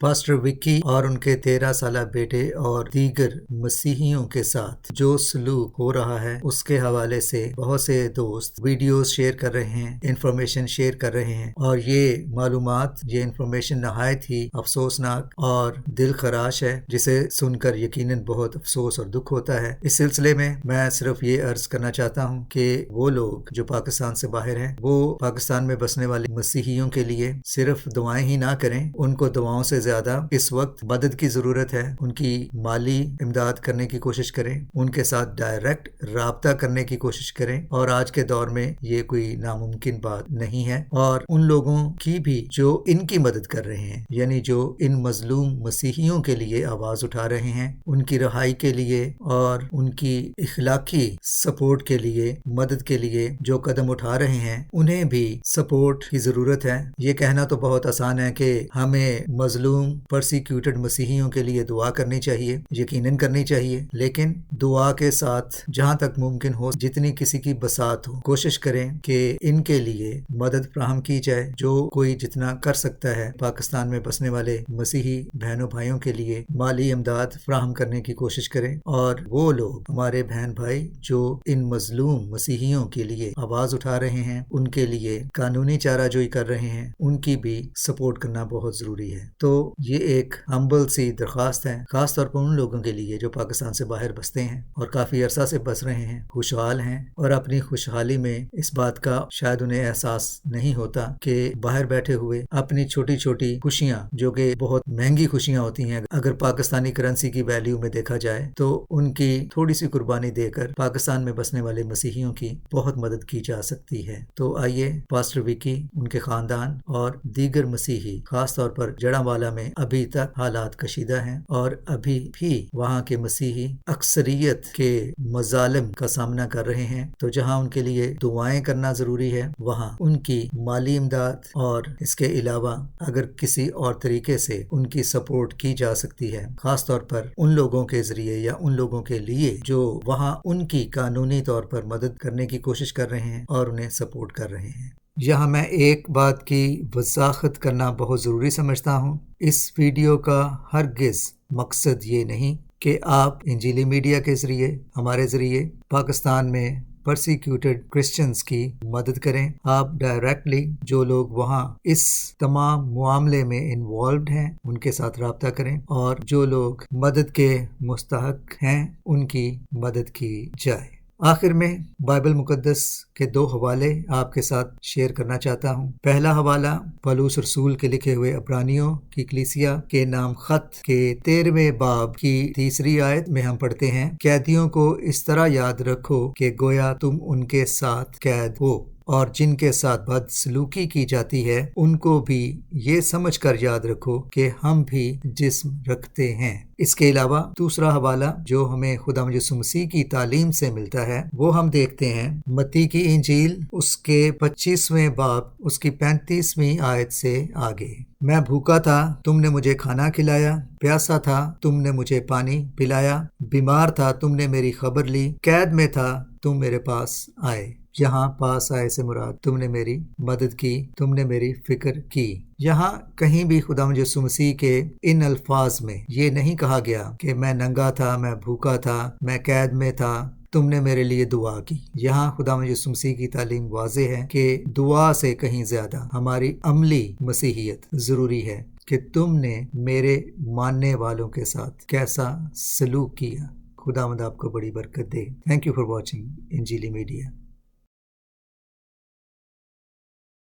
Pastor Vicky और उनके 13 साला बेटे और दीगर मसीहियों के साथ जो सलूक हो रहा है उसके हवाले से बहुत से दोस्त वीडियोस शेयर कर रहे हैं, इंफॉर्मेशन शेयर कर रहे हैं, और ये मालूमात, ये इंफॉर्मेशन नहायत ही अफसोसनाक और दिल खराश है, जिसे सुनकर यकीनन बहुत अफसोस और दुख होता है। इस सिलसिले में मैं सिर्फ ये अर्ज करना चाहता हूँ कि वो लोग जो पाकिस्तान से बाहर हैं वो पाकिस्तान में बसने वाले मसीहियों के लिए सिर्फ दुआएं ही ना करें, उनको दुआओं से ज्यादा इस वक्त मदद की जरूरत है। उनकी माली इमदाद करने की कोशिश करें, उनके साथ डायरेक्ट राब्ता करने की कोशिश करें, और आज के दौर में ये कोई नामुमकिन बात नहीं है। और उन लोगों की भी जो इनकी मदद कर रहे हैं, यानी जो इन मजलूम मसीहियों के लिए आवाज उठा रहे हैं, उनकी रहाई के लिए और उनकी इखलाकी सपोर्ट के लिए, मदद के लिए जो कदम उठा रहे हैं, उन्हें भी सपोर्ट की जरूरत है। ये कहना तो बहुत आसान है कि हमें मजलूम परसिक्यूटेड मसीहियों के लिए दुआ करनी चाहिए, यकीनन करनी चाहिए, लेकिन दुआ के साथ जहाँ तक मुमकिन हो, जितनी किसी की बसात हो, कोशिश करें कि इनके लिए मदद फराहम की जाए। जो कोई जितना कर सकता है पाकिस्तान में बसने वाले मसीही बहनों भाइयों के लिए माली इमदाद फराहम करने की कोशिश करें, और वो लोग हमारे बहन भाई जो इन मजलूम मसीहियों के लिए आवाज उठा रहे हैं, उनके लिए कानूनी चाराजोई कर रहे हैं, उनकी भी सपोर्ट करना बहुत जरूरी है। तो ये एक हम्बल सी दरख्वास्त है, खास तौर पर उन लोगों के लिए जो पाकिस्तान से बाहर बसते हैं और काफी अरसा से बस रहे हैं, खुशहाल हैं, और अपनी खुशहाली में इस बात का शायद उन्हें एहसास नहीं होता कि बाहर बैठे हुए अपनी छोटी छोटी खुशियां, जो कि बहुत महंगी खुशियां होती हैं अगर पाकिस्तानी करेंसी की वैल्यू में देखा जाए, तो उनकी थोड़ी सी कुर्बानी देकर पाकिस्तान में बसने वाले मसीहियों की बहुत मदद की जा सकती है। तो आइए पास्टर विकी, उनके खानदान और दीगर मसीही, खास तौर पर जड़ावाला में अभी तक हालात कशीदा हैं और अभी भी वहाँ के मसीही अक्सरियत के मजालिम का सामना कर रहे हैं, तो जहाँ उनके लिए दुआएं करना जरूरी है, वहाँ उनकी माली इमदाद और इसके अलावा अगर किसी और तरीके से उनकी सपोर्ट की जा सकती है, खास तौर पर उन लोगों के जरिए या उन लोगों के लिए जो वहाँ उनकी कानूनी तौर पर मदद करने की कोशिश कर रहे हैं और उन्हें सपोर्ट कर रहे हैं। यहाँ मैं एक बात की वजाहत करना बहुत ज़रूरी समझता हूँ। इस वीडियो का हरगिज़ मकसद ये नहीं कि आप इंजीली मीडिया के ज़रिए, हमारे ज़रिए पाकिस्तान में परसिक्यूटेड क्रिश्चियंस की मदद करें। आप डायरेक्टली जो लोग वहाँ इस तमाम मामले में इन्वॉल्व्ड हैं उनके साथ रब्ता करें, और जो लोग मदद के मुस्तहक हैं उनकी मदद की जाए। आखिर में बाइबल मुकद्दस के 2 हवाले आपके साथ शेयर करना चाहता हूँ। पहला हवाला पौलुस रसूल के लिखे हुए अब्रानियों की कलीसिया के नाम खत के 13वें बाब की 3री आयत में हम पढ़ते हैं, कैदियों को इस तरह याद रखो कि गोया तुम उनके साथ कैद हो, और जिनके साथ बदसलूकी की जाती है उनको भी ये समझकर याद रखो कि हम भी जिस्म रखते हैं। इसके अलावा दूसरा हवाला जो हमें खुदा यीशु मसीह की तालीम से मिलता है, वो हम देखते हैं मत्ती की इंजील उसके 25वें बाब उसकी 35वीं आयत से आगे। मैं भूखा था, तुमने मुझे खाना खिलाया, प्यासा था, तुमने मुझे पानी पिलाया, बीमार था, तुमने मेरी खबर ली, कैद में था, तुम मेरे पास आए। यहाँ पास आए से मुराद तुमने मेरी मदद की, तुमने मेरी फिक्र की। यहाँ कहीं भी खुदा यीशु मसीह के इन अल्फाज में ये नहीं कहा गया कि मैं नंगा था, मैं भूखा था, मैं कैद में था, तुमने मेरे लिए दुआ की। यहाँ खुदा यीशु मसीह की तालीम वाज़े है कि दुआ से कहीं ज्यादा हमारी अमली मसीहियत जरूरी है कि तुमने मेरे मानने वालों के साथ कैसा सलूक किया। खुदावंद आपको बड़ी बरकत दे। थैंक यू फॉर वॉचिंग इंजीली मीडिया।